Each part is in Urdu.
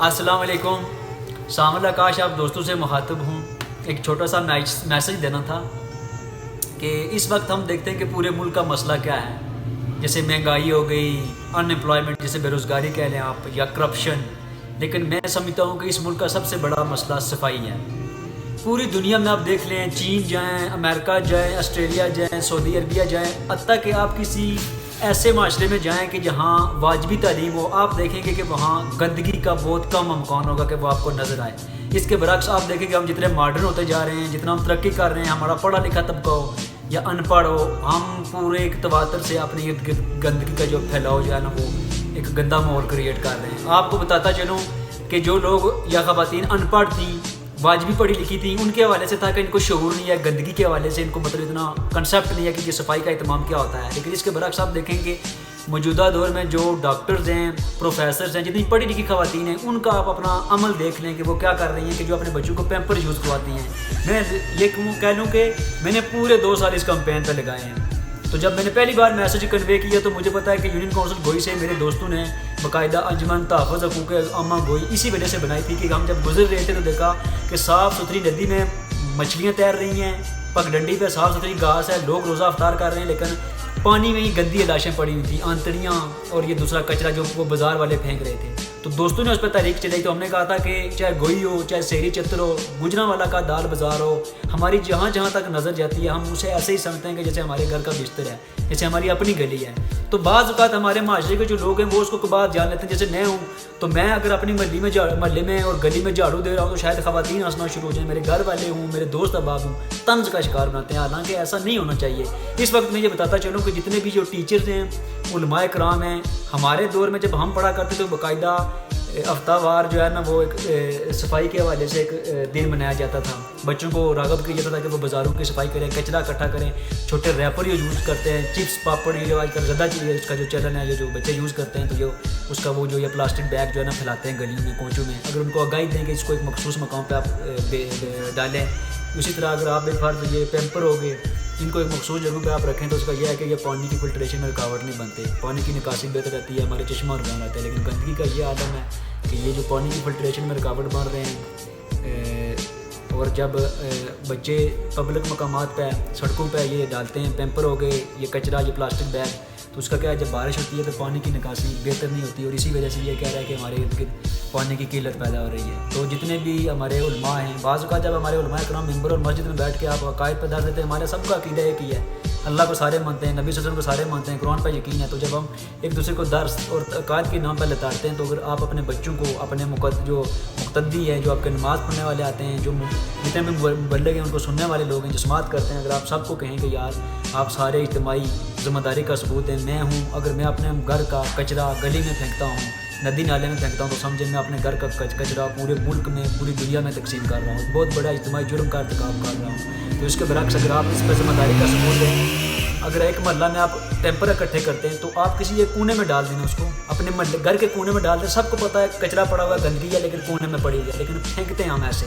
السلام علیکم. سامر آکاش آپ دوستوں سے مخاطب ہوں. ایک چھوٹا سا میسج دینا تھا کہ اس وقت ہم دیکھتے ہیں کہ پورے ملک کا مسئلہ کیا ہے. جیسے مہنگائی ہو گئی، ان امپلائمنٹ جیسے بے روزگاری کہہ لیں آپ، یا کرپشن. لیکن میں سمجھتا ہوں کہ اس ملک کا سب سے بڑا مسئلہ صفائی ہے. پوری دنیا میں آپ دیکھ لیں، چین جائیں، امریکہ جائیں، آسٹریلیا جائیں، سعودی عربیہ جائیں، حتیٰ کہ آپ کسی ایسے معاشرے میں جائیں کہ جہاں واجبی تعلیم ہو، آپ دیکھیں گے کہ وہاں گندگی کا بہت کم امکان ہوگا کہ وہ آپ کو نظر آئے. اس کے برعکس آپ دیکھیں کہ ہم جتنے ماڈرن ہوتے جا رہے ہیں، جتنا ہم ترقی کر رہے ہیں، ہمارا پڑھا لکھا طبقہ ہو یا ان پڑھ ہو، ہم پورے ایک تواتر سے اپنے ارد گرد گندگی کا جو پھیلاؤ جو ہے نا، وہ ایک گندا ماحول کریٹ کر رہے ہیں. آپ کو بتاتا چلوں کہ جو لوگ یا خواتین ان پڑھ تھیں، واجبی پڑھی لکھی تھیں، ان کے حوالے سے تھا کہ ان کو شعور نہیں ہے گندگی کے حوالے سے، ان کو مطلب اتنا کنسیپٹ نہیں ہے کہ یہ صفائی کا اہتمام کیا ہوتا ہے. لیکن اس کے برعکس آپ دیکھیں کہ موجودہ دور میں جو ڈاکٹرز ہیں، پروفیسرز ہیں، جتنی پڑھی لکھی خواتین ہیں، ان کا آپ اپنا عمل دیکھ لیں کہ وہ کیا کر رہی ہیں، کہ جو اپنے بچوں کو پیمپر یوز کرواتی ہیں. میں یہ کہہ لوں کہ میں نے پورے 2 سال اس کمپین پہ لگائے ہیں. تو جب میں نے پہلی بار میسج کنوے کیا تو مجھے پتا ہے کہ یونین کونسل گوئی سے میرے دوستوں نے باقاعدہ انجمن تحفظ حقوق عامہ گوئی اسی وجہ سے بنائی تھی کہ ہم جب گزر رہے تھے تو دیکھا کہ صاف ستھری ندی میں مچھلیاں تیر رہی ہیں، پگڈنڈی پہ صاف ستھری گھاس ہے، لوگ روزہ افطار کر رہے ہیں، لیکن پانی میں ہی گندی لاشیں پڑی ہوئی تھیں، آنتڑیاں اور یہ دوسرا کچرا جو وہ بازار والے پھینک رہے تھے. تو دوستوں نے اس پہ تحریک چلائی. تو ہم نے کہا تھا کہ چاہے گوئی ہو، چاہے سہری چتر ہو، گجرانوالہ کا دال بازار ہو، ہماری جہاں جہاں تک نظر جاتی ہے ہم اسے ایسے ہی سمجھتے ہیں کہ جیسے ہمارے گھر کا بستر ہے، جیسے ہماری اپنی گلی ہے. تو بعض اوقات ہمارے معاشرے کے جو لوگ ہیں وہ اس کو بات جان لیتے ہیں. جیسے میں ہوں تو میں اگر اپنی محلے میں اور گلی میں جھاڑو دے رہا ہوں تو شاید خواتین ہنسنا شروع ہو جائیں، میرے گھر والے ہوں، میرے دوست احباب ہوں، طنز کا شکار بناتے ہیں. حالانکہ ایسا نہیں ہونا چاہیے. اس وقت میں یہ بتاتا چلوں کہ جتنے بھی جو ٹیچرز ہیں، علماء کرام ہیں، ہمارے دور میں جب ہم پڑھا کرتے تو باقاعدہ ہفتہ وار جو ہے نا وہ ایک صفائی کے حوالے سے ایک دن منایا جاتا تھا. بچوں کو راغب کیا جاتا تھا کہ وہ بازاروں کی صفائی کریں، کچرا اکٹھا کریں. چھوٹے ریپر یوز کرتے ہیں، چپس پاپڑ یہ آج کل زیادہ چیز ہے، اس کا جو چلن ہے، جو بچے یوز کرتے ہیں، تو جو اس کا وہ جو یہ پلاسٹک بیگ جو ہے نا پھیلاتے ہیں گلیوں میں، کوچوں میں. اگر ان کو آگاہی دیں کہ اس کو ایک مخصوص مقام پہ آپ ڈالیں. اسی طرح اگر آپ ایک فرض یہ پیمپر ہو گئے، ان کو ایک مخصوص جگہ پہ آپ رکھیں تو اس کا یہ ہے کہ یہ پانی کی فلٹریشن میں رکاوٹ نہیں بنتے، پانی کی نکاسی بہتر رہتی ہے، ہمارے چشمہ روان رہتا ہے. لیکن گندگی کا یہ عالم ہے کہ یہ جو پانی کی فلٹریشن میں رکاوٹ بن رہے ہیں. اور جب بچے پبلک مقامات پہ، سڑکوں پہ یہ ڈالتے ہیں پیمپر ہو گئے، یہ کچرا، یہ پلاسٹک بیگ، تو اس کا کیا ہے، جب بارش ہوتی ہے تو پانی کی نکاسی بہتر نہیں ہوتی. اور اسی وجہ سے یہ کہہ رہا ہے کہ ہمارے ارد گرد پانی کی قلت پیدا ہو رہی ہے. تو جتنے بھی ہمارے علماء ہیں، بعض اوقات جب ہمارے علماء کرام ممبر اور مسجد میں بیٹھ کے آپ عقائد پہ درس دیتے ہیں، ہمارے سب کا عقیدہ ایک ہی ہے، اللہ کو سارے مانتے ہیں، نبی صلی اللہ علیہ وسلم کو سارے مانتے ہیں، قرآن پہ یقین ہے. تو جب ہم ایک دوسرے کو درس اور عقائد کے نام پہ لتاڑتے ہیں، تو اگر آپ اپنے بچوں کو، اپنے جو مقتدی ہیں، جو آپ کے نماز پڑھنے والے آتے ہیں، جو جتنے بھی مبلغ ہیں، ان کو سننے والے لوگ ہیں جو سماعت کرتے ہیں، اگر آپ سب کو کہیں کہ یار آپ سارے اجتماعی ذمہ داری کا ثبوت ہیں، میں ہوں، اگر میں اپنے گھر کا کچرا گلی میں پھینکتا ہوں، ندی نالے میں پھینکتا ہوں، تو سمجھیں میں اپنے گھر کا کچرا پورے ملک میں، پوری دنیا میں تقسیم کر رہا ہوں، بہت بڑا اجتماعی جرم کا ارتکاب کر رہا ہوں. تو اس کے برعکس اگر آپ اس پہ ذمہ داری کا ثبوت دیں، اگر ایک محلہ میں آپ ٹیمپر اکٹھے کرتے ہیں تو آپ کسی ایک کونے میں ڈال دینا، اس کو اپنے محلے گھر کے کونے میں ڈال دیں. سب کو پتہ ہے کچرا پڑا ہوا ہے، گندگی ہے، لیکن کونے میں پڑی ہوئی ہے، لیکن پھینکتے ہیں ہم ایسے،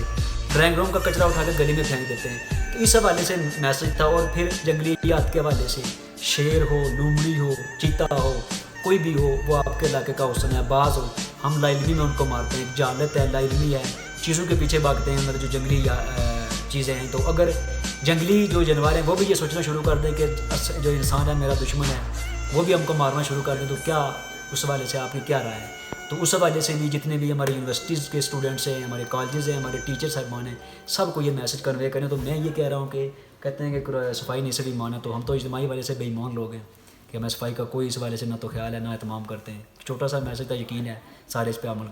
ڈرائنگ روم کا کچرا اٹھا کے گلی میں پھینک دیتے ہیں. تو اس حوالے سے میسج تھا. اور پھر جنگلیات کے حوالے سے، شیر ہو، لومڑی ہو، چیتا ہو، کوئی بھی ہو، وہ آپ کے علاقے کا حسن ہے. باز ہو، ہم لا علمی میں ان کو مارتے ہیں، جہالت ہے، لا علمی ہے، چیزوں کے پیچھے بھاگتے ہیں اندر جو جنگلی چیزیں ہیں. تو اگر جنگلی جو جانور ہیں وہ بھی یہ سوچنا شروع کر دیں کہ جو انسان ہے میرا دشمن ہے، وہ بھی ہم کو مارنا شروع کر دیں، تو کیا اس حوالے سے آپ کی کیا رائے ہے؟ تو اس حوالے سے بھی جتنے بھی ہماری یونیورسٹیز کے اسٹوڈنٹس ہیں، ہمارے کالجز ہیں، ہمارے ٹیچر صاحبان ہیں، سب کو یہ میسج کنوے کریں. تو میں یہ کہہ رہا ہوں کہ کہتے ہیں کہ صفائی نہیں سے بھی ایمان ہے، تو ہم تو اجتماعی والے سے بے ایمان لوگ ہیں کہ ہمیں صفائی کا کوئی اس حوالے سے نہ تو خیال ہے، نہ اہتمام کرتے ہیں. چھوٹا سا میسج کا یقین ہے سارے اس پہ عمل کریں.